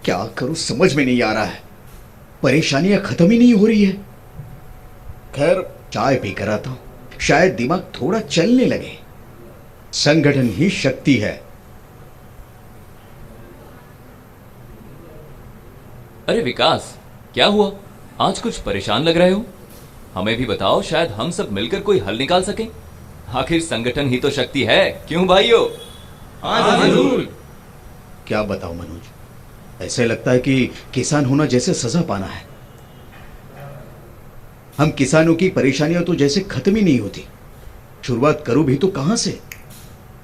क्या करूं समझ में नहीं आ रहा है। परेशानियां खत्म ही नहीं हो रही है। खैर चाय पी कर आता हूं, शायद दिमाग थोड़ा चलने लगे। संगठन ही शक्ति है। अरे विकास, क्या हुआ? आज कुछ परेशान लग रहे हो। हमें भी बताओ, शायद हम सब मिलकर कोई हल निकाल सकें। आखिर संगठन ही तो शक्ति है, क्यों भाइयों? हाँ जरूर। क्या बताऊं मनोज, ऐसे लगता है कि किसान होना जैसे सजा पाना है। हम किसानों की परेशानियां तो जैसे खत्म ही नहीं होती। शुरुआत करूं भी तो कहां से।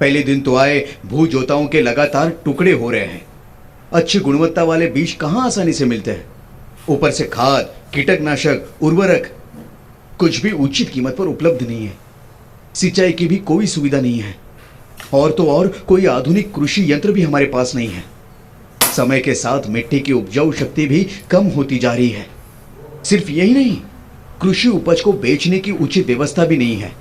पहले दिन तो आए भू जोताओं के लगातार टुकड़े हो रहे हैं। अच्छी गुणवत्ता वाले बीज कहां आसानी से मिलते हैं। ऊपर से खाद, कीटकनाशक, उर्वरक कुछ भी उचित कीमत पर उपलब्ध नहीं है। सिंचाई की भी कोई सुविधा नहीं है। और तो और कोई आधुनिक कृषि यंत्र भी हमारे पास नहीं है। समय के साथ मिट्टी की उपजाऊ शक्ति भी कम होती जा रही है। सिर्फ यही नहीं, कृषि उपज को बेचने की उचित व्यवस्था भी नहीं है।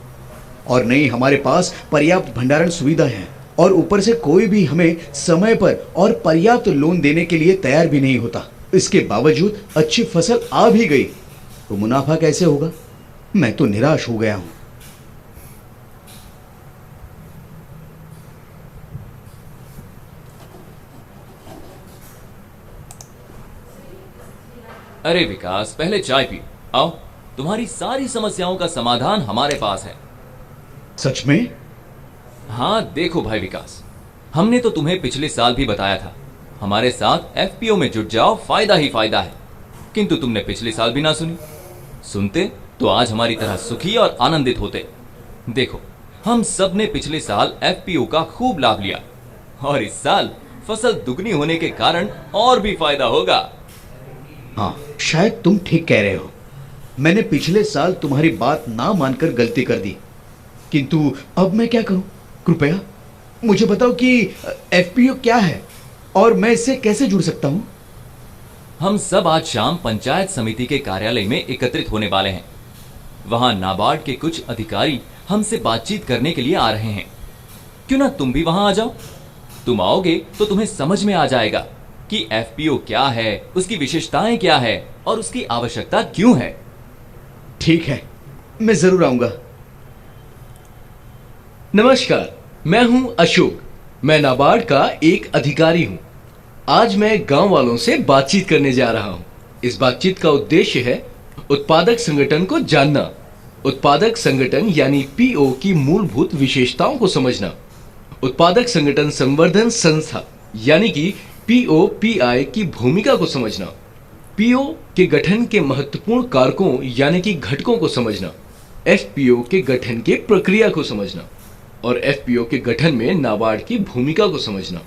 और नहीं हमारे पास पर्याप्त भंडारण सुविधा है। और ऊपर से कोई भी हमें समय पर और पर्याप्त लोन देने के लिए तैयार भी नहीं होता। इसके बावजूद अच्छी फसल आ भी गई तो मुनाफा कैसे होगा। मैं तो निराश हो गया हूं। अरे विकास, पहले चाय पी। आओ, तुम्हारी सारी समस्याओं का समाधान हमारे पास है। सच में? हाँ देखो भाई विकास, हमने तो तुम्हें पिछले साल भी बताया था, हमारे साथ एफपीओ में जुट जाओ, फायदा ही फायदा है। किंतु तुमने पिछले साल भी ना सुनी। सुनते तो आज हमारी तरह सुखी और आनंदित होते। देखो, हम सब ने पिछले साल एफपीओ का खूब लाभ लिया और इस साल फसल दुगनी होने के कारण और भी फायदा होगा। हाँ, शायद तुम ठीक कह रहे हो। मैंने पिछले साल तुम्हारी बात ना मानकर गलती कर दी। किंतु अब मैं क्या करूं? कृपया मुझे बताओ कि एफपीओ क्या है और मैं इससे कैसे जुड़ सकता हूं। हम सब आज शाम पंचायत समिति के कार्यालय में एकत्रित होने वाले हैं। वहां नाबार्ड के कुछ अधिकारी हमसे बातचीत करने के लिए आ रहे हैं। क्यों ना तुम भी वहां आ जाओ। तुम आओगे तो तुम्हें समझ में आ जाएगा कि एफपीओ क्या है, उसकी विशेषताएं क्या है और उसकी आवश्यकता क्यों है। ठीक है, मैं जरूर आऊंगा। नमस्कार, मैं हूं अशोक। मैं नाबार्ड का एक अधिकारी हूं। आज मैं गांव वालों से बातचीत करने जा रहा हूं। इस बातचीत का उद्देश्य है उत्पादक संगठन को जानना, उत्पादक संगठन यानी पीओ की मूलभूत विशेषताओं को समझना, उत्पादक संगठन संवर्धन संस्था यानी कि पीओपीआई की भूमिका को समझना, पीओ के गठन के महत्वपूर्ण कारकों यानी कि घटकों को समझना, एफपीओ के गठन के प्रक्रिया को समझना और एफपीओ के गठन में नाबार्ड की भूमिका को समझना।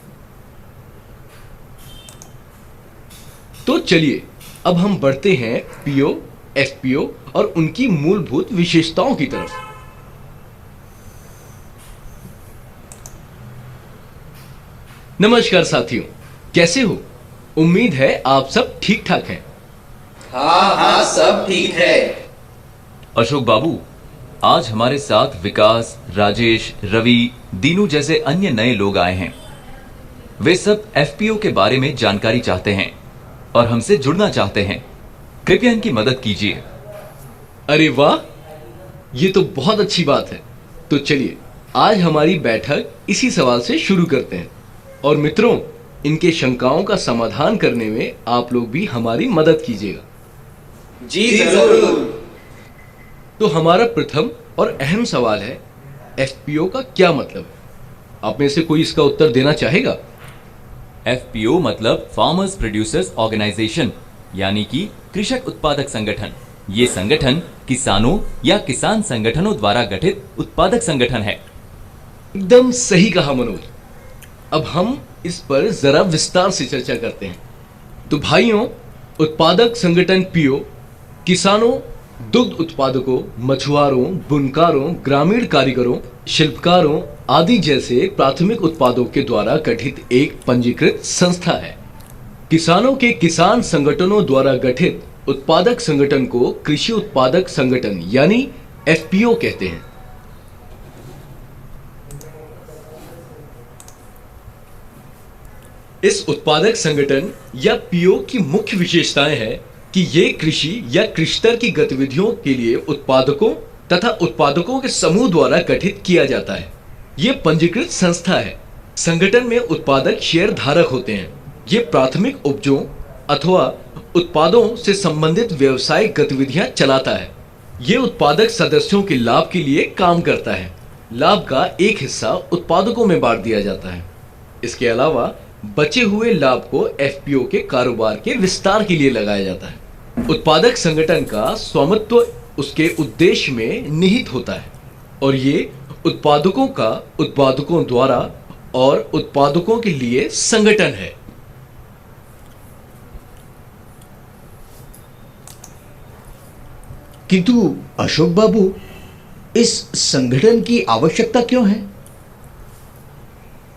तो चलिए अब हम बढ़ते हैं पीओ, एफपीओ और उनकी मूलभूत विशेषताओं की तरफ। नमस्कार साथियों, कैसे हो? उम्मीद है आप सब ठीक ठाक हैं। हाँ हाँ, सब ठीक है। अशोक बाबू, आज हमारे साथ विकास, राजेश, रवि, दीनू जैसे अन्य नए लोग आए हैं। वे सब एफपीओ के बारे में जानकारी चाहते हैं और हमसे जुड़ना चाहते हैं। कृपया इनकी मदद कीजिए। अरे वाह, ये तो बहुत अच्छी बात है। तो चलिए आज हमारी बैठक इसी सवाल से शुरू करते हैं। और मित्रों, इनके शंकाओं का समाधान करने में आप लोग भी हमारी मदद कीजिएगा। जी जरूर। तो हमारा प्रथम और अहम सवाल है, एफपीओ का क्या मतलब है? आप में से कोई इसका उत्तर देना चाहेगा? एफपीओ मतलब फार्मर्स प्रोड्यूसर्स ऑर्गेनाइजेशन यानी कि कृषक उत्पादक संगठन। ये संगठन किसानों या किसान संगठनों द्वारा गठित उत्पादक संगठन है। एकदम सही कहा मनोज। अब हम इस पर जरा विस्तार से चर्चा करते हैं। तो भाइयों, उत्पादक संगठन पीओ किसानों, दुग्ध उत्पादकों, मछुआरों, बुनकारों, ग्रामीण कारीगरों, शिल्पकारों आदि जैसे प्राथमिक उत्पादों के द्वारा गठित एक पंजीकृत संस्था है। किसानों के किसान संगठनों द्वारा गठित उत्पादक संगठन को कृषि उत्पादक संगठन यानी एफपीओ कहते हैं। इस उत्पादक संगठन या पीओ की मुख्य विशेषताएं हैं कि ये कृषि या कृषितर की गतिविधियों के लिए उत्पादकों तथा उत्पादकों के समूह द्वारा गठित किया जाता है। ये पंजीकृत संस्था है। संगठन में उत्पादक शेयर धारक होते हैं। ये प्राथमिक उपजों अथवा उत्पादों से संबंधित व्यावसायिक गतिविधियां चलाता है। ये उत्पादक सदस्यों के लाभ के लिए काम करता है। लाभ का एक हिस्सा उत्पादकों में बांट दिया जाता है। इसके अलावा बचे हुए लाभ को एफपीओ के कारोबार के विस्तार के लिए लगाया जाता है। उत्पादक संगठन का स्वामित्व उसके उद्देश्य में निहित होता है और ये उत्पादकों का उत्पादकों द्वारा और उत्पादकों के लिए संगठन है। किंतु अशोक बाबू, इस संगठन की आवश्यकता क्यों है?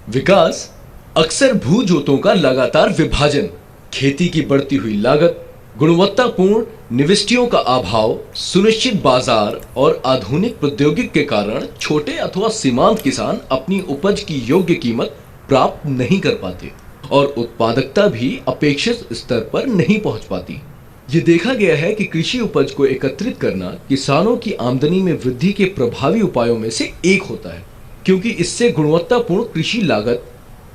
विकास अक्सर भू जोतों का लगातार विभाजन, खेती की बढ़ती हुई लागत, गुणवत्तापूर्ण निविष्टियों का अभाव, सुनिश्चित बाजार और आधुनिक प्रौद्योगिकी के कारण छोटे अथवा सीमांत किसान अपनी उपज की योग्य कीमत प्राप्त नहीं कर पाते और उत्पादकता भी अपेक्षित स्तर पर नहीं पहुंच पाती। ये देखा गया है कि कृषि उपज को एकत्रित करना किसानों की आमदनी में वृद्धि के प्रभावी उपायों में से एक होता है, क्योंकि इससे गुणवत्तापूर्ण कृषि लागत,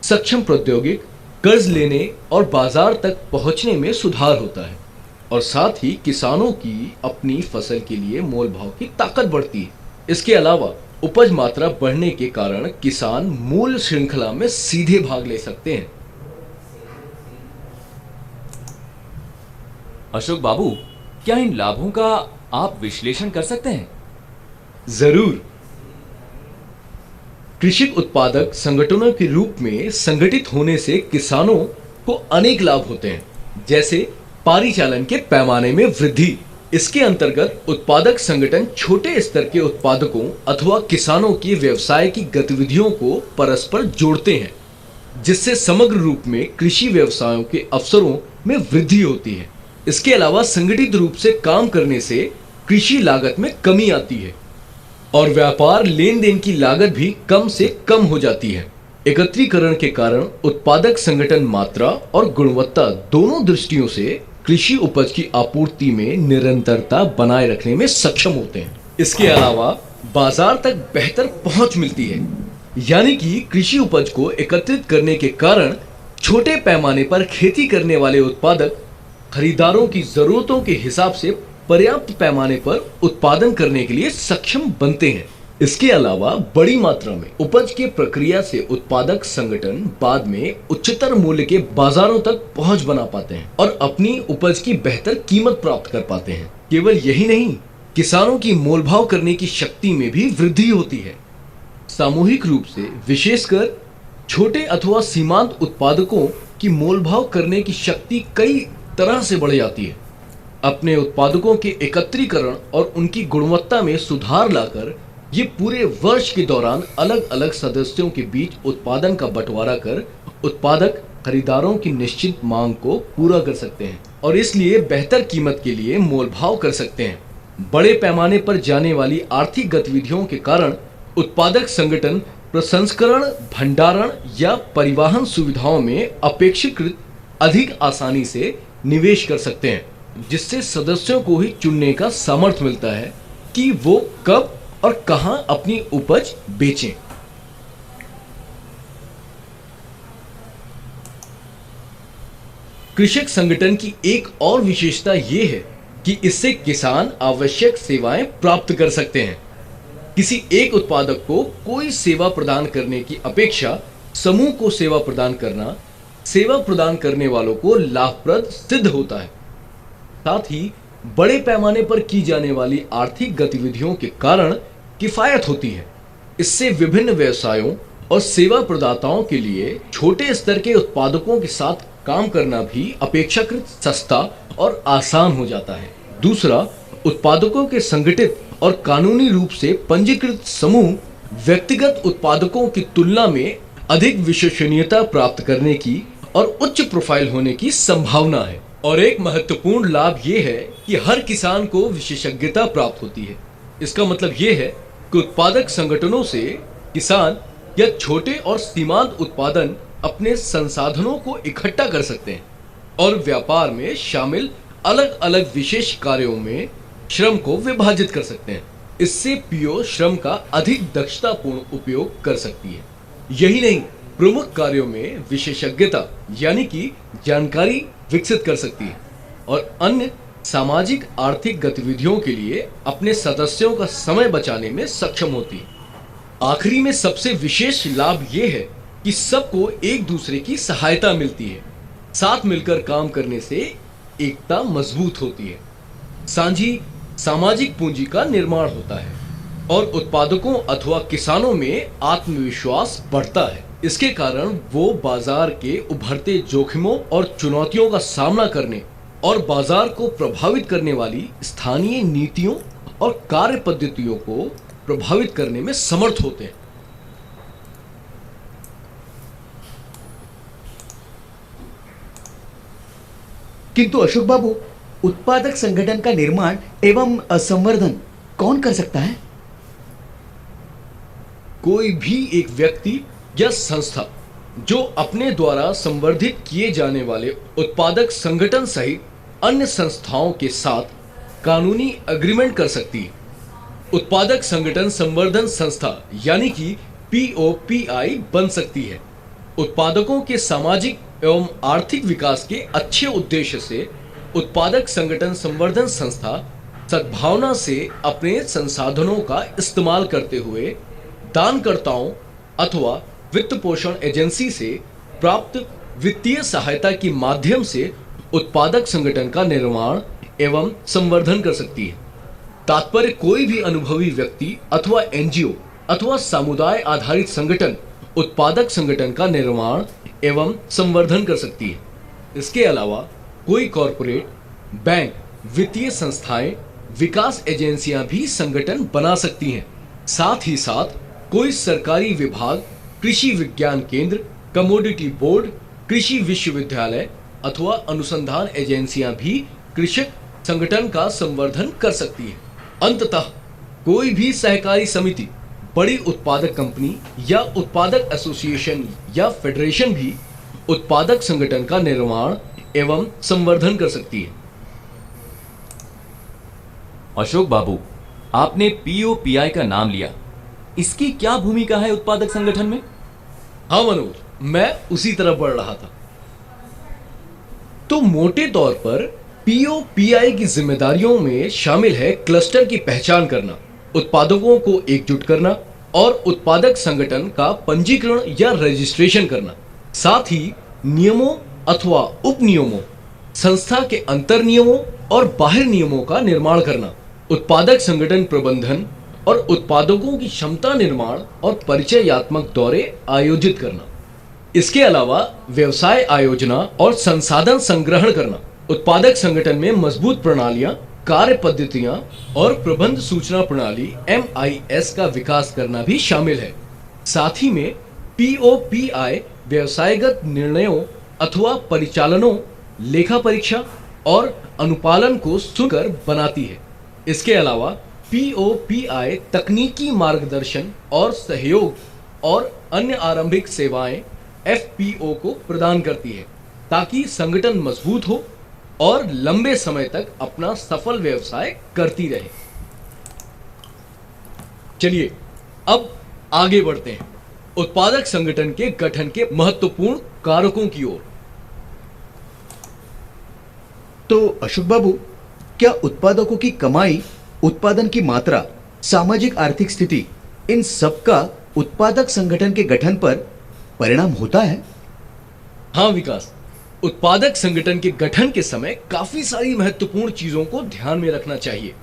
सक्षम प्रौद्योगिक, कर्ज लेने और बाजार तक पहुंचने में सुधार होता है और साथ ही किसानों की अपनी फसल के लिए मोल भाव की ताकत बढ़ती है। इसके अलावा उपज मात्रा बढ़ने के कारण किसान मूल्य श्रृंखला में सीधे भाग ले सकते हैं। अशोक बाबू, क्या इन लाभों का आप विश्लेषण कर सकते हैं? जरूर। कृषि उत्पादक संगठनों के रूप में संगठित होने से किसानों को अनेक लाभ होते हैं, जैसे परिचालन के पैमाने में वृद्धि। इसके अंतर्गत उत्पादक संगठन छोटे स्तर के उत्पादकों अथवा किसानों की व्यवसाय की गतिविधियों को परस्पर जोड़ते हैं, जिससे समग्र रूप में कृषि व्यवसायों के अवसरों में वृद्धि होती है। इसके अलावा संगठित रूप से काम करने से कृषि लागत में कमी आती है और व्यापार लेन देन की लागत भी कम से कम हो जाती है। एकत्रीकरण के कारण उत्पादक संगठन मात्रा और गुणवत्ता दोनों दृष्टियों से कृषि उपज की आपूर्ति में निरंतरता बनाए रखने में सक्षम होते हैं। इसके अलावा बाजार तक बेहतर पहुंच मिलती है, यानी कि कृषि उपज को एकत्रित करने के कारण छोटे पैमाने पर खेती करने वाले उत्पादक खरीदारों की जरूरतों के हिसाब से पर्याप्त पैमाने पर उत्पादन करने के लिए सक्षम बनते हैं। इसके अलावा बड़ी मात्रा में उपज की प्रक्रिया से उत्पादक संगठन बाद में उच्चतर मूल्य के बाजारों तक पहुंच बना पाते हैं और अपनी उपज की बेहतर कीमत प्राप्त कर पाते हैं। केवल यही नहीं, किसानों की मोलभाव करने की शक्ति में भी वृद्धि होती है। सामूहिक रूप से विशेषकर छोटे अथवा सीमांत उत्पादकों की मोलभाव करने की शक्ति कई तरह से बढ़ जाती है। अपने उत्पादकों के एकत्रीकरण और उनकी गुणवत्ता में सुधार लाकर ये पूरे वर्ष के दौरान अलग अलग सदस्यों के बीच उत्पादन का बंटवारा कर उत्पादक खरीदारों की निश्चित मांग को पूरा कर सकते हैं और इसलिए बेहतर कीमत के लिए मोलभाव कर सकते हैं। बड़े पैमाने पर जाने वाली आर्थिक गतिविधियों के कारण उत्पादक संगठन प्रसंस्करण, भंडारण या परिवहन सुविधाओं में अपेक्षाकृत अधिक आसानी से निवेश कर सकते हैं, जिससे सदस्यों को ही चुनने का सामर्थ्य मिलता है कि वो कब और कहां अपनी उपज बेचें। कृषक संगठन की एक और विशेषता यह है कि इससे किसान आवश्यक सेवाएं प्राप्त कर सकते हैं। किसी एक उत्पादक को कोई सेवा प्रदान करने की अपेक्षा समूह को सेवा प्रदान करना सेवा प्रदान करने वालों को लाभप्रद सिद्ध होता है। साथ ही बड़े पैमाने पर की जाने वाली आर्थिक गतिविधियों के कारण किफायत होती है। इससे विभिन्न व्यवसायों और सेवा प्रदाताओं के लिए छोटे स्तर के उत्पादकों के साथ काम करना भी अपेक्षाकृत सस्ता और आसान हो जाता है। दूसरा, उत्पादकों के संगठित और कानूनी रूप से पंजीकृत समूह व्यक्तिगत उत्पादकों की तुलना में अधिक विश्वसनीयता प्राप्त करने की और उच्च प्रोफाइल होने की संभावना है। और एक महत्वपूर्ण लाभ यह है कि हर किसान को विशेषज्ञता प्राप्त होती है। इसका मतलब यह है कि उत्पादक संगठनों से किसान या छोटे और सीमांत उत्पादन अपने संसाधनों को इकट्ठा कर सकते हैं और व्यापार में शामिल अलग अलग विशेष कार्यों में श्रम को विभाजित कर सकते हैं। इससे पीओ श्रम का अधिक दक्षतापूर्ण उपयोग कर सकती है। यही नहीं, प्रमुख कार्यों में विशेषज्ञता यानी कि जानकारी विकसित कर सकती है और अन्य सामाजिक आर्थिक गतिविधियों के लिए अपने सदस्यों का समय बचाने में सक्षम होती है। आखिरी में सबसे विशेष लाभ यह है कि सबको एक दूसरे की सहायता मिलती है। साथ मिलकर काम करने से एकता मजबूत होती है, साझी सामाजिक पूंजी का निर्माण होता है और उत्पादकों अथवा किसानों में आत्मविश्वास बढ़ता है। इसके कारण वो बाजार के उभरते जोखिमों और चुनौतियों का सामना करने और बाजार को प्रभावित करने वाली स्थानीय नीतियों और कार्य पद्धतियों को प्रभावित करने में समर्थ होते हैं। किंतु अशोक बाबू, उत्पादक संगठन का निर्माण एवं संवर्धन कौन कर सकता है? कोई भी एक व्यक्ति या संस्था जो अपने द्वारा संवर्धित किए जाने वाले उत्पादक संगठन सहित अन्य संस्थाओं के साथ कानूनी एग्रीमेंट कर सकती है। उत्पादक संगठन संवर्धन संस्था यानी कि पीओपीआई बन सकती है। उत्पादकों के सामाजिक एवं आर्थिक विकास के अच्छे उद्देश्य से उत्पादक संगठन संवर्धन संस्था सद्भावना से अपने संसाधनों का इस्तेमाल करते हुए दानकर्ताओं अथवा वित्त पोषण एजेंसी से प्राप्त वित्तीय सहायता के माध्यम से उत्पादक संगठन का निर्माण एवं संवर्धन कर सकती है। तात्पर्य, कोई भी अनुभवी व्यक्ति अथवा एनजीओ अथवा समुदाय आधारित संगठन उत्पादक संगठन का निर्माण एवं संवर्धन कर सकती है। इसके अलावा कोई कॉरपोरेट, बैंक, वित्तीय संस्थाएं, विकास एजेंसियां भी संगठन बना सकती हैं। साथ ही साथ कोई सरकारी विभाग, कृषि विज्ञान केंद्र, कमोडिटी बोर्ड, कृषि विश्वविद्यालय अथवा अनुसंधान एजेंसियां भी कृषक संगठन का संवर्धन कर सकती है। अंततः कोई भी सहकारी समिति, बड़ी उत्पादक कंपनी या उत्पादक एसोसिएशन या फेडरेशन भी उत्पादक संगठन का निर्माण एवं संवर्धन कर सकती है। अशोक बाबू, आपने पीओपीआई का नाम लिया, इसकी क्या भूमिका है उत्पादक संगठन में? हाँ मनोज, मैं उसी तरफ बढ़ रहा था। तो मोटे तौर पर पीओपीआई की जिम्मेदारियों में शामिल है क्लस्टर की पहचान करना, उत्पादकों को एकजुट करना और उत्पादक संगठन का पंजीकरण या रजिस्ट्रेशन करना। साथ ही नियमों अथवा उपनियमों, संस्था के अंतर नियमों और बाहर नियमों का निर्माण करना, उत्पादक संगठन प्रबंधन और उत्पादकों की क्षमता निर्माण और परिचयात्मक दौरे आयोजित करना। इसके अलावा व्यवसाय आयोजना और संसाधन संग्रहण करना, उत्पादक संगठन में मजबूत प्रणालियां, कार्य पद्धतियां और प्रबंध सूचना प्रणाली MIS का विकास करना भी शामिल है। साथ ही में पीओपीआई व्यवसायगत निर्णयों अथवा परिचालनों, लेखा परीक्षा और अनुपालन को सुनकर बनाती है। इसके अलावा पीओपीआई तकनीकी मार्गदर्शन और सहयोग और अन्य आरंभिक सेवाएं FPO को प्रदान करती है ताकि संगठन मजबूत हो और लंबे समय तक अपना सफल व्यवसाय करती रहे। चलिए अब आगे बढ़ते हैं उत्पादक संगठन के गठन के महत्वपूर्ण कारकों की ओर। तो अशोक बाबू, क्या उत्पादकों की कमाई, उत्पादन की मात्रा, सामाजिक आर्थिक स्थिति, इन सब का उत्पादक संगठन के गठन पर परिणाम होता है? हाँ विकास, उत्पादक संगठन के गठन के समय काफी सारी महत्वपूर्ण चीजों को ध्यान में रखना चाहिए,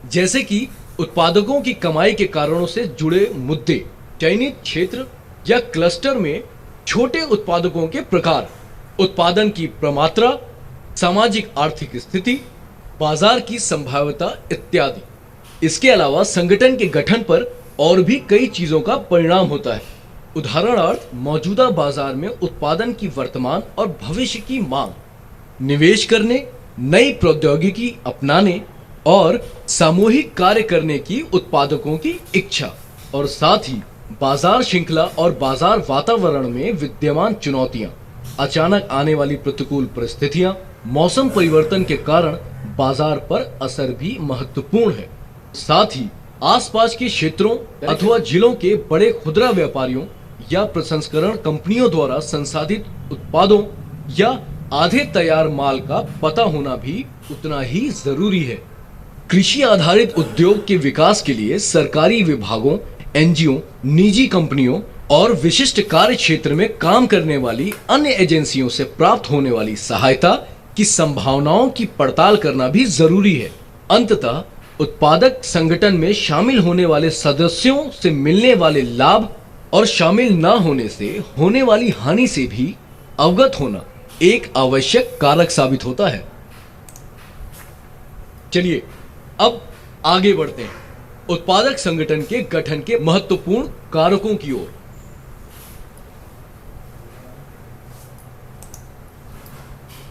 जैसे कि उत्पादकों की कमाई के कारणों से जुड़े मुद्दे, चयनित क्षेत्र या क्लस्टर में छोटे उत्पादकों के प्रकार, उत्पादन की प्रमात्रा, सामाजिक आर्थिक स्थिति, बाजार की संभाव्यता इत्यादि। इसके अलावा संगठन के गठन पर और भी कई चीजों का परिणाम होता है। उदाहरणार्थ, मौजूदा बाजार में उत्पादन की वर्तमान और भविष्य की मांग, निवेश करने, नई प्रौद्योगिकी अपनाने और सामूहिक कार्य करने की उत्पादकों की इच्छा, और साथ ही बाजार श्रृंखला और बाजार वातावरण में विद्यमान चुनौतियां, अचानक आने वाली प्रतिकूल परिस्थितियां, मौसम परिवर्तन के कारण बाजार पर असर भी महत्वपूर्ण है। साथ ही आसपास के क्षेत्रों अथवा जिलों के बड़े खुदरा व्यापारियों या प्रसंस्करण कंपनियों द्वारा संसाधित उत्पादों या आधे तैयार माल का पता होना भी उतना ही जरूरी है। कृषि आधारित उद्योग के विकास के लिए सरकारी विभागों, एनजीओ, निजी कंपनियों और विशिष्ट कार्य क्षेत्र में काम करने वाली अन्य एजेंसियों से प्राप्त होने वाली सहायता की संभावनाओं की पड़ताल करना भी जरूरी है। अंततः उत्पादक संगठन में शामिल होने वाले सदस्यों से मिलने वाले लाभ और शामिल न होने से होने वाली हानि से भी अवगत होना एक आवश्यक कारक साबित होता है। चलिए अब आगे बढ़ते हैं उत्पादक संगठन के गठन के महत्वपूर्ण कारकों की ओर।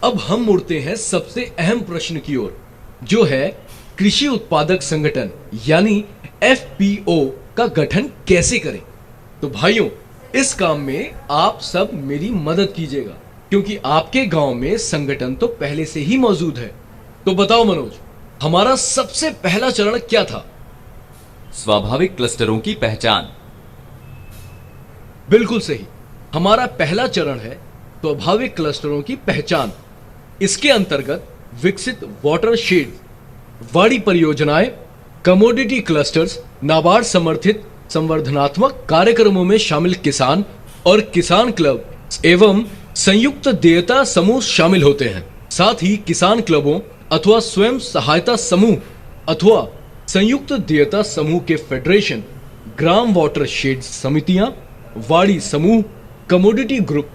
अब हम मुड़ते हैं सबसे अहम प्रश्न की ओर, जो है कृषि उत्पादक संगठन यानी एफपीओ का गठन कैसे करें। तो भाइयों, इस काम में आप सब मेरी मदद कीजिएगा, क्योंकि आपके गांव में संगठन तो पहले से ही मौजूद है। तो बताओ मनोज, हमारा सबसे पहला चरण क्या था? स्वाभाविक क्लस्टरों की पहचान। बिल्कुल सही, हमारा पहला चरण है स्वाभाविक क्लस्टरों की पहचान। इसके अंतर्गत विकसित वाटर शेड, वाड़ी परियोजनाएं, कमोडिटी क्लस्टर्स, नाबार्ड समर्थित संवर्धनात्मक कार्यक्रमों में शामिल किसान और किसान क्लब एवं संयुक्त देयता समूह शामिल होते हैं। साथ ही किसान क्लबों अथवा स्वयं सहायता समूह अथवा संयुक्त देयता समूह के फेडरेशन, ग्राम वाटर शेड समितियां, वाड़ी समूह, कमोडिटी ग्रुप,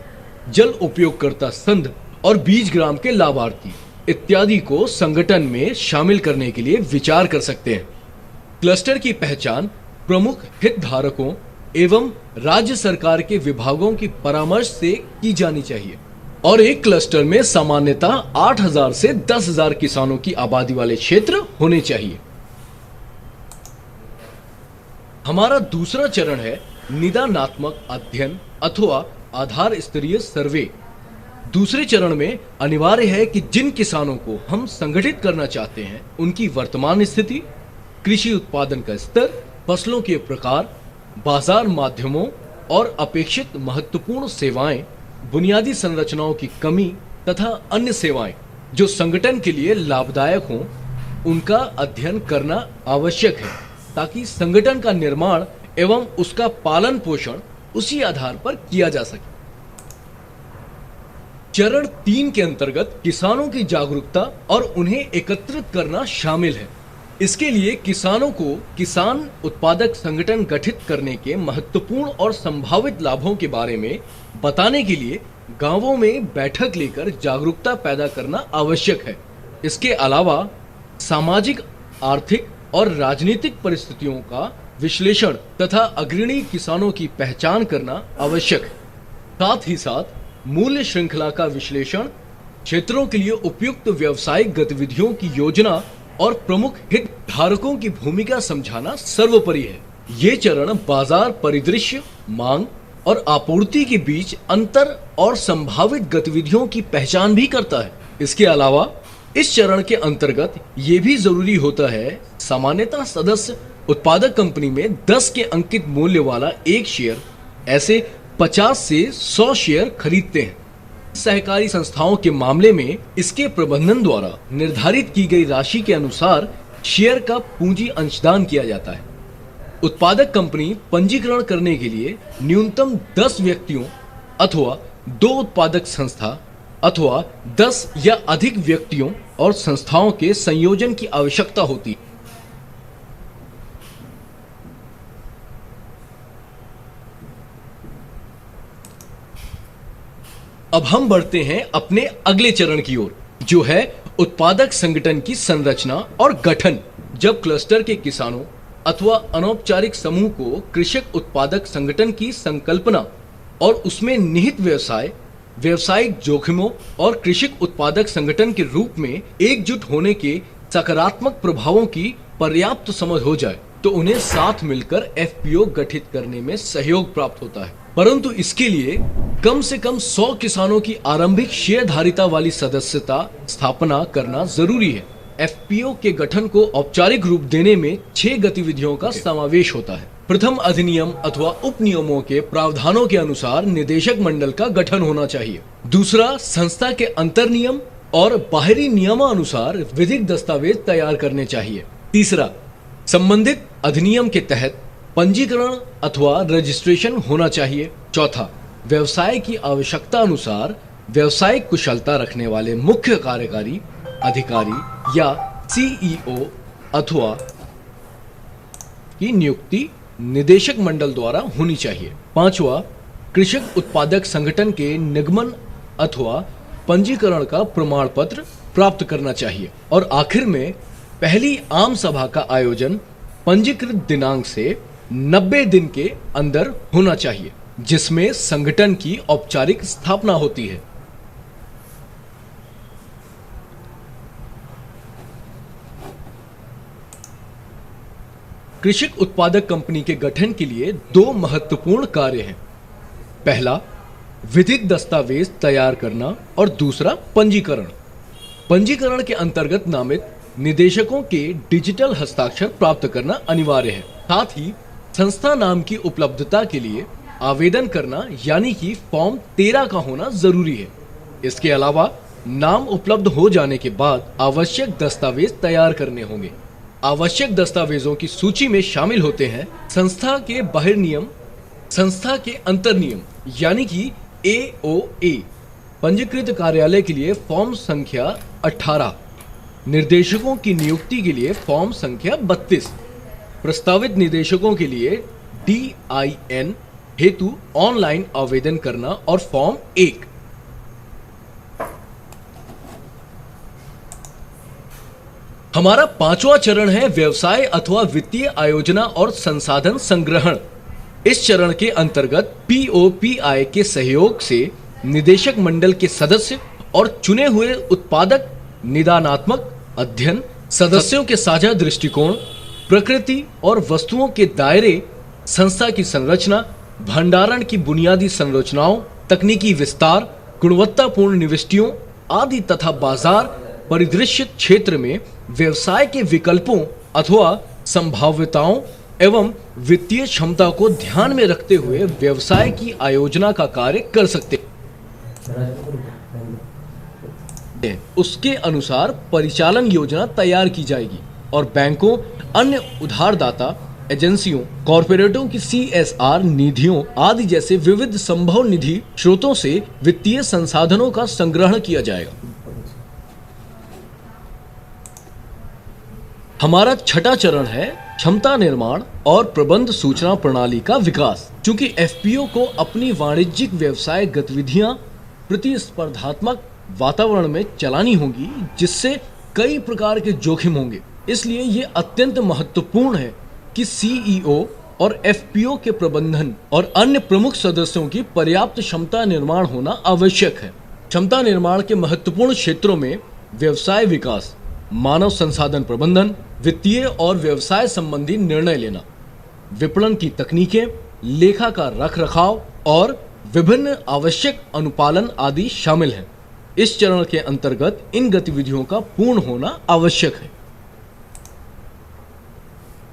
जल उपयोगकर्ता संघ और बीज ग्राम के लाभार्थी इत्यादि को संगठन में शामिल करने के लिए विचार कर सकते हैं। क्लस्टर की पहचान प्रमुख हितधारकों एवं राज्य सरकार के विभागों की परामर्श से की जानी चाहिए और एक क्लस्टर में सामान्यतः 8,000 से 10,000 किसानों की आबादी वाले क्षेत्र होने चाहिए। हमारा दूसरा चरण है निदानात्मक अध्ययन अथवा आधार स्तरीय सर्वे। दूसरे चरण में अनिवार्य है कि जिन किसानों को हम संगठित करना चाहते हैं उनकी वर्तमान स्थिति, कृषि उत्पादन का स्तर, फसलों के प्रकार, बाजार माध्यमों और अपेक्षित महत्वपूर्ण सेवाएं, बुनियादी संरचनाओं की कमी तथा अन्य सेवाएं जो संगठन के लिए लाभदायक हों, उनका अध्ययन करना आवश्यक है ताकि संगठन का निर्माण एवं उसका पालन पोषण उसी आधार पर किया जा सके। चरण 3 के अंतर्गत किसानों की जागरूकता और उन्हें एकत्रित करना शामिल है। इसके लिए किसानों को किसान उत्पादक संगठन गठित करने के महत्वपूर्ण और संभावित लाभों के बारे में बताने के लिए गांवों में बैठक लेकर जागरूकता पैदा करना आवश्यक है। इसके अलावा सामाजिक, आर्थिक और राजनीतिक परिस्थितियों का विश्लेषण तथा अग्रणी किसानों की पहचान करना आवश्यक है। साथ ही साथ मूल्य श्रृंखला का विश्लेषण, क्षेत्रों के लिए उपयुक्त व्यावसायिक गतिविधियों की योजना और प्रमुख हितधारकों की भूमिका समझाना सर्वोपरि है। ये चरण बाजार परिदृश्य, मांग और आपूर्ति के बीच अंतर और संभावित गतिविधियों की पहचान भी करता है। इसके अलावा इस चरण के अंतर्गत ये भी जरूरी होता है, सामान्यतः सदस्य उत्पादक कंपनी में 10 के अंकित मूल्य वाला एक शेयर ऐसे 50 से 100 शेयर खरीदते हैं। सहकारी संस्थाओं के मामले में इसके प्रबंधन द्वारा निर्धारित की गई राशि के अनुसार शेयर का पूंजी अंशदान किया जाता है। उत्पादक कंपनी पंजीकरण करने के लिए न्यूनतम 10 व्यक्तियों अथवा 2 उत्पादक संस्था अथवा 10 या अधिक व्यक्तियों और संस्थाओं के संयोजन की आवश्यकता होती है। अब हम बढ़ते हैं अपने अगले चरण की ओर, जो है उत्पादक संगठन की संरचना और गठन। जब क्लस्टर के किसानों अथवा अनौपचारिक समूह को कृषक उत्पादक संगठन की संकल्पना और उसमें निहित व्यवसाय, व्यवसायिक जोखिमों और कृषक उत्पादक संगठन के रूप में एकजुट होने के सकारात्मक प्रभावों की पर्याप्त समझ हो जाए तो उन्हें साथ मिलकर एफपीओ गठित करने में सहयोग प्राप्त होता है। परंतु इसके लिए कम से कम 100 किसानों की आरंभिक शेयरधारिता वाली सदस्यता स्थापना करना जरूरी है। एफपीओ के गठन को औपचारिक रूप देने में 6 गतिविधियों का समावेश होता है। प्रथम, अधिनियम अथवा उप नियमों के प्रावधानों के अनुसार निदेशक मंडल का गठन होना चाहिए। दूसरा, संस्था के अंतर नियम और बाहरी नियमानुसार विधिक दस्तावेज तैयार करने चाहिए। तीसरा, संबंधित अधिनियम के तहत पंजीकरण अथवा रजिस्ट्रेशन होना चाहिए। चौथा, व्यवसाय की आवश्यकता अनुसार व्यवसायिक कुशलता रखने वाले मुख्य कार्यकारी अधिकारी या सीईओ अथवा की नियुक्ति निदेशक मंडल द्वारा होनी चाहिए। पांचवा, कृषक उत्पादक संगठन के निगमन अथवा पंजीकरण का प्रमाण पत्र प्राप्त करना चाहिए। और आखिर में पहली आम सभा का आयोजन पंजीकृत दिनांक से 90 दिन के अंदर होना चाहिए, जिसमें संगठन की औपचारिक स्थापना होती है। कृषक उत्पादक कंपनी के गठन के लिए 2 महत्वपूर्ण कार्य हैं। पहला, विधिक दस्तावेज तैयार करना और दूसरा, पंजीकरण। पंजीकरण के अंतर्गत नामित निदेशकों के डिजिटल हस्ताक्षर प्राप्त करना अनिवार्य है। साथ ही संस्था नाम की उपलब्धता के लिए आवेदन करना यानी कि फॉर्म 13 का होना जरूरी है। इसके अलावा नाम उपलब्ध हो जाने के बाद आवश्यक दस्तावेज तैयार करने होंगे। आवश्यक दस्तावेजों की सूची में शामिल होते हैं संस्था के बाहर नियम, संस्था के अंतर नियम यानी कि AOA, पंजीकृत कार्यालय के लिए फॉर्म संख्या 18, निर्देशकों की नियुक्ति के लिए फॉर्म संख्या 32, प्रस्तावित निदेशकों के लिए DIN हेतु ऑनलाइन आवेदन करना और फॉर्म 1। हमारा 5वां चरण है व्यवसाय अथवा वित्तीय आयोजना और संसाधन संग्रहण। इस चरण के अंतर्गत POPI के सहयोग से निदेशक मंडल के सदस्य और चुने हुए उत्पादक निदानात्मक अध्ययन सदस्यों के साझा दृष्टिकोण, प्रकृति और वस्तुओं के दायरे, संस्था की संरचना, भंडारण की बुनियादी संरचनाओं, तकनीकी विस्तार, गुणवत्तापूर्ण निविष्टियों आदि तथा बाजार परिदृश्य क्षेत्र में व्यवसाय के विकल्पों अथवा संभाव्यताओं एवं वित्तीय क्षमता को ध्यान में रखते हुए व्यवसाय की आयोजना का कार्य कर सकते हैं। उसके अनुसार परिचालन योजना तैयार की जाएगी और बैंकों, अन्य उधारदाता एजेंसियों, कॉरपोरेटों की CSR निधियों आदि जैसे विविध संभव निधि स्रोतों से वित्तीय संसाधनों का संग्रहण किया जाएगा। हमारा 6वां चरण है क्षमता निर्माण और प्रबंध सूचना प्रणाली का विकास। चूंकि FPO को अपनी वाणिज्यिक व्यवसाय गतिविधियां प्रतिस्पर्धात्मक वातावरण में चलानी होंगी, जिससे कई प्रकार के जोखिम होंगे, इसलिए ये अत्यंत महत्वपूर्ण है कि CEO और FPO के प्रबंधन और अन्य प्रमुख सदस्यों की पर्याप्त क्षमता निर्माण होना आवश्यक है। क्षमता निर्माण के महत्वपूर्ण क्षेत्रों में व्यवसाय विकास, मानव संसाधन प्रबंधन, वित्तीय और व्यवसाय संबंधी निर्णय लेना, विपणन की तकनीकें, लेखा का रखरखाव और विभिन्न आवश्यक अनुपालन आदि शामिल हैं। इस चरण के अंतर्गत इन गतिविधियों का पूर्ण होना आवश्यक है।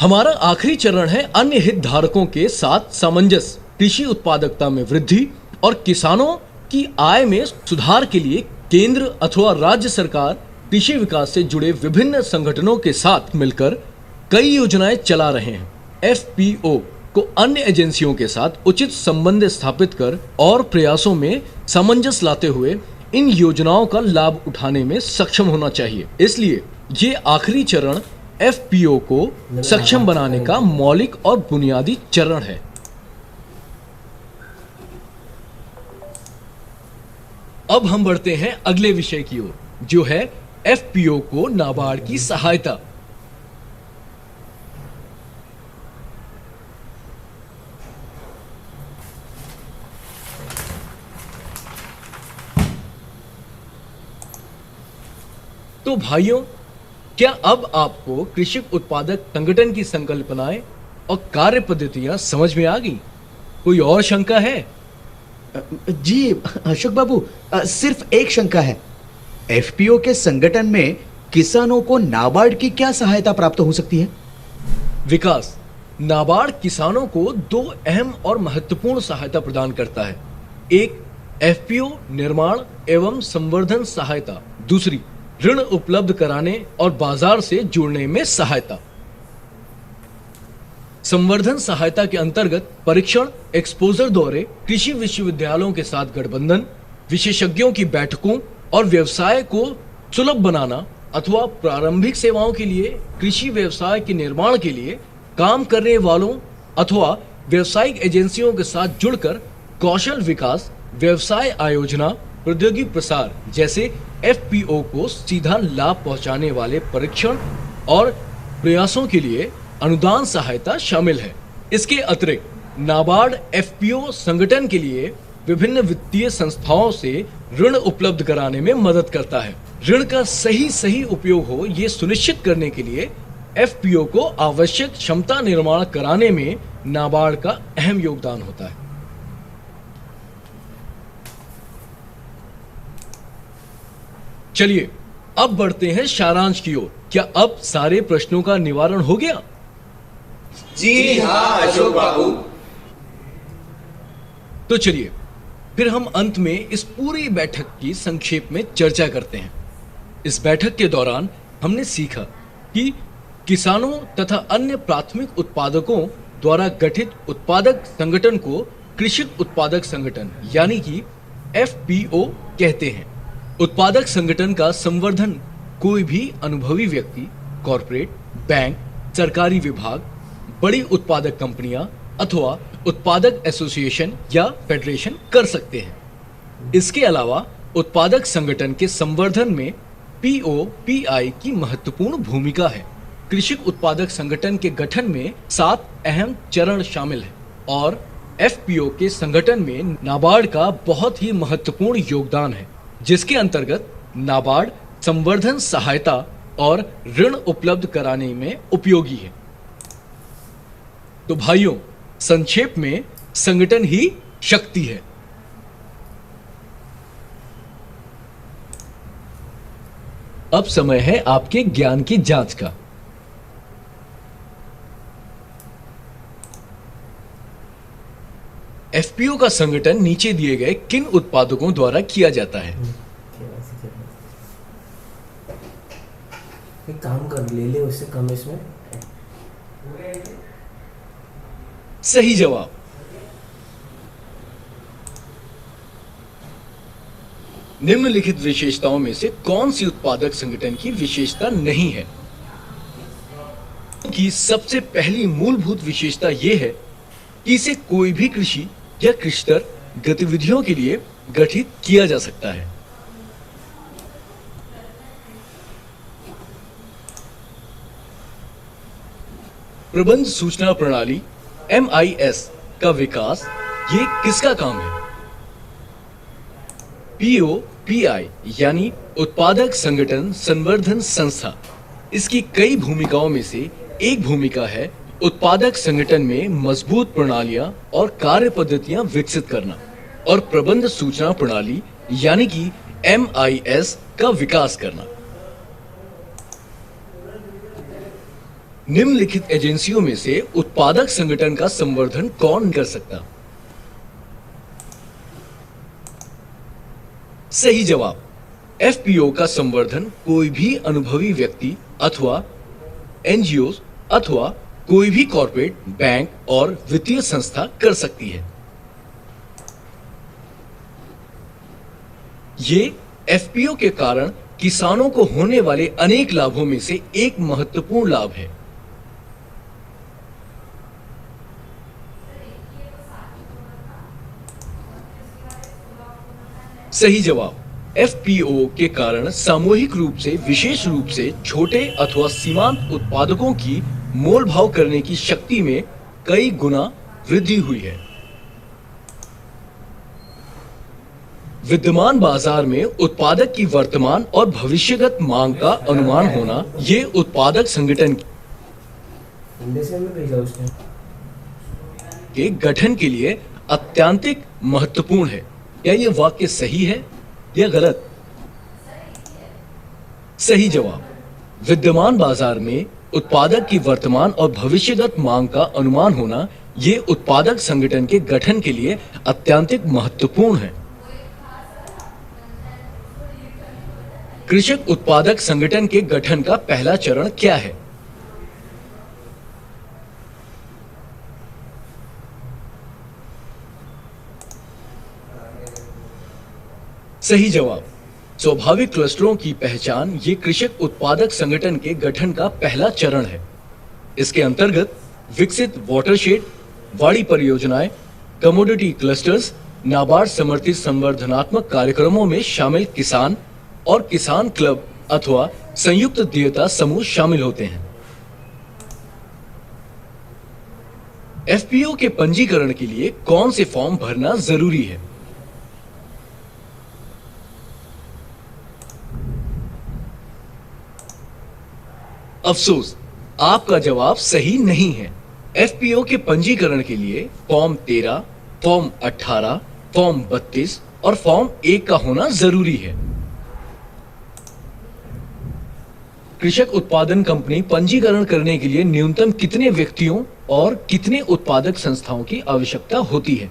हमारा आखिरी चरण है अन्य हितधारकों के साथ सामंजस्य, कृषि उत्पादकता में वृद्धि और किसानों की आय में सुधार के लिए केंद्र अथवा राज्य सरकार कृषि विकास से जुड़े विभिन्न संगठनों के साथ मिलकर कई योजनाएं चला रहे हैं। FPO को अन्य एजेंसियों के साथ उचित संबंध स्थापित कर और प्रयासों में सामंजस्य लाते हुए इन योजनाओं का लाभ उठाने में सक्षम होना चाहिए। इसलिए ये आखिरी चरण FPO को सक्षम बनाने का मौलिक और बुनियादी चरण है। अब हम बढ़ते हैं अगले विषय की ओर, जो है FPO को नाबार्ड की सहायता। तो भाइयों, क्या अब आपको कृषक उत्पादक संगठन की संकल्पनाएं और कार्य पद्धतियां समझ में आ गई? कोई और शंका है? जी अशोक बाबू, सिर्फ एक शंका है। एफपीओ के संगठन में किसानों को नाबार्ड की क्या सहायता प्राप्त हो सकती है? विकास, नाबार्ड किसानों को दो अहम और महत्वपूर्ण सहायता प्रदान करता है। एक, एफपीओ निर्माण एवं संवर्धन सहायता। दूसरी, ऋण उपलब्ध कराने और बाजार से जुड़ने में सहायता। संवर्धन सहायता के अंतर्गत परीक्षण, एक्सपोजर दौरे, कृषि विश्वविद्यालयों के साथ गठबंधन, विशेषज्ञों की बैठकों और व्यवसाय को सुलभ बनाना अथवा प्रारंभिक सेवाओं के लिए कृषि व्यवसाय के निर्माण के लिए काम करने वालों अथवा व्यवसायिक एजेंसियों के साथ जुड़कर कौशल विकास, व्यवसाय आयोजना, प्रौद्योगिकी प्रसार जैसे एफपीओ को सीधा लाभ पहुंचाने वाले परीक्षण और प्रयासों के लिए अनुदान सहायता शामिल है। इसके अतिरिक्त नाबार्ड एफपीओ संगठन के लिए विभिन्न वित्तीय संस्थाओं से ऋण उपलब्ध कराने में मदद करता है। ऋण का सही उपयोग हो ये सुनिश्चित करने के लिए एफपीओ को आवश्यक क्षमता निर्माण कराने में नाबार्ड का अहम योगदान होता है। चलिए अब बढ़ते हैं सारांश की ओर। क्या अब सारे प्रश्नों का निवारण हो गया? जी हाँ अशोक बाबू। तो चलिए फिर हम अंत में इस पूरी बैठक की संक्षेप में चर्चा करते हैं। इस बैठक के दौरान हमने सीखा कि किसानों तथा अन्य प्राथमिक उत्पादकों द्वारा गठित उत्पादक संगठन को कृषक उत्पादक संगठन यानी कि एफपीओ कहते हैं। उत्पादक संगठन का संवर्धन कोई भी अनुभवी व्यक्ति, कॉरपोरेट, बैंक, सरकारी विभाग, बड़ी उत्पादक कंपनियां अथवा उत्पादक एसोसिएशन या फेडरेशन कर सकते हैं। इसके अलावा उत्पादक संगठन के संवर्धन में पीओपीआई की महत्वपूर्ण भूमिका है। कृषक उत्पादक संगठन के गठन में 7 अहम चरण शामिल हैं और एफपीओ के संगठन में नाबार्ड का बहुत ही महत्वपूर्ण योगदान है, जिसके अंतर्गत नाबार्ड संवर्धन सहायता और ऋण उपलब्ध कराने में उपयोगी है। तो भाइयों, संक्षेप में संगठन ही शक्ति है। अब समय है आपके ज्ञान की जांच का। एफपीओ का संगठन नीचे दिए गए किन उत्पादकों द्वारा किया जाता है? एक काम कर, ले ले उससे कम इसमें। सही जवाब। निम्नलिखित विशेषताओं में से कौन सी उत्पादक संगठन की विशेषता नहीं है? कि सबसे पहली मूलभूत विशेषता यह है कि इसे कोई भी कृषि या कृषितर गतिविधियों के लिए गठित किया जा सकता है। प्रबंध सूचना प्रणाली MIS का विकास ये किसका काम है? POPI यानी उत्पादक संगठन संवर्धन संस्था। इसकी कई भूमिकाओं में से एक भूमिका है उत्पादक संगठन में मजबूत प्रणालियां और कार्य पद्धतियां विकसित करना और प्रबंध सूचना प्रणाली यानी कि MIS का विकास करना। निम्नलिखित एजेंसियों में से उत्पादक संगठन का संवर्धन कौन कर सकता? सही जवाब। एफपीओ का संवर्धन कोई भी अनुभवी व्यक्ति अथवा एनजीओ अथवा कोई भी कॉर्पोरेट, बैंक और वित्तीय संस्था कर सकती है। ये एफपीओ के कारण किसानों को होने वाले अनेक लाभों में से एक महत्वपूर्ण लाभ है। सही जवाब। एफपीओ के कारण सामूहिक रूप से, विशेष रूप से छोटे अथवा सीमांत उत्पादकों की मोल भाव करने की शक्ति में कई गुना वृद्धि हुई है। विद्यमान बाजार में उत्पादक की वर्तमान और भविष्यगत मांग का अनुमान होना ये उत्पादक संगठन इंडस्ट्री में भेजा उसने। के गठन के लिए अत्यंतिक महत्वपूर्ण है। क्या यह वाक्य सही है या गलत? सही जवाब। विद्यमान बाजार में उत्पादक की वर्तमान और भविष्यगत मांग का अनुमान होना ये उत्पादक संगठन के गठन के लिए अत्यंतिक महत्वपूर्ण है। कृषक उत्पादक संगठन के गठन का पहला चरण क्या है? सही जवाब। स्वाभाविक क्लस्टरों की पहचान ये कृषक उत्पादक संगठन के गठन का पहला चरण है। इसके अंतर्गत विकसित वाटरशेड, वाड़ी परियोजनाएं, कमोडिटी क्लस्टर्स, नाबार्ड समर्थित संवर्धनात्मक कार्यक्रमों में शामिल किसान और किसान क्लब अथवा संयुक्त देयता समूह शामिल होते हैं। एफपीओ के पंजीकरण के लिए कौन से फॉर्म भरना जरूरी है? अफसोस, आपका जवाब सही नहीं है। एफपीओ के पंजीकरण के लिए फॉर्म 13, फॉर्म 18, फॉर्म 32 और फॉर्म 1 का होना जरूरी है। कृषक उत्पादन कंपनी पंजीकरण करने के लिए न्यूनतम कितने व्यक्तियों और कितने उत्पादक संस्थाओं की आवश्यकता होती है?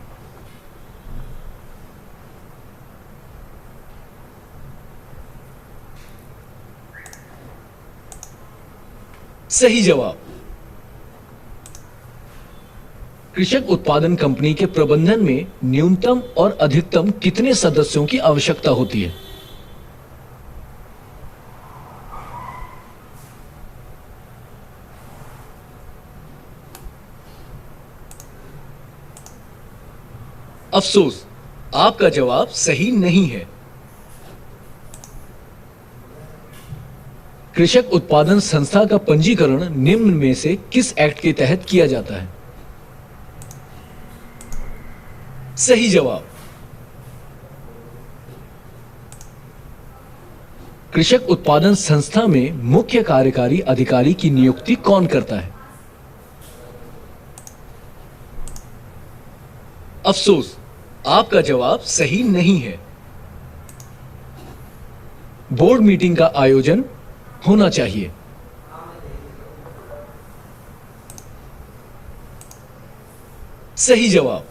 सही जवाब। कृषक उत्पादन कंपनी के प्रबंधन में न्यूनतम और अधिकतम कितने सदस्यों की आवश्यकता होती है? अफसोस, आपका जवाब सही नहीं है। कृषक उत्पादन संस्था का पंजीकरण निम्न में से किस एक्ट के तहत किया जाता है? सही जवाब। कृषक उत्पादन संस्था में मुख्य कार्यकारी अधिकारी की नियुक्ति कौन करता है? अफसोस, आपका जवाब सही नहीं है। बोर्ड मीटिंग का आयोजन होना चाहिए। सही जवाब।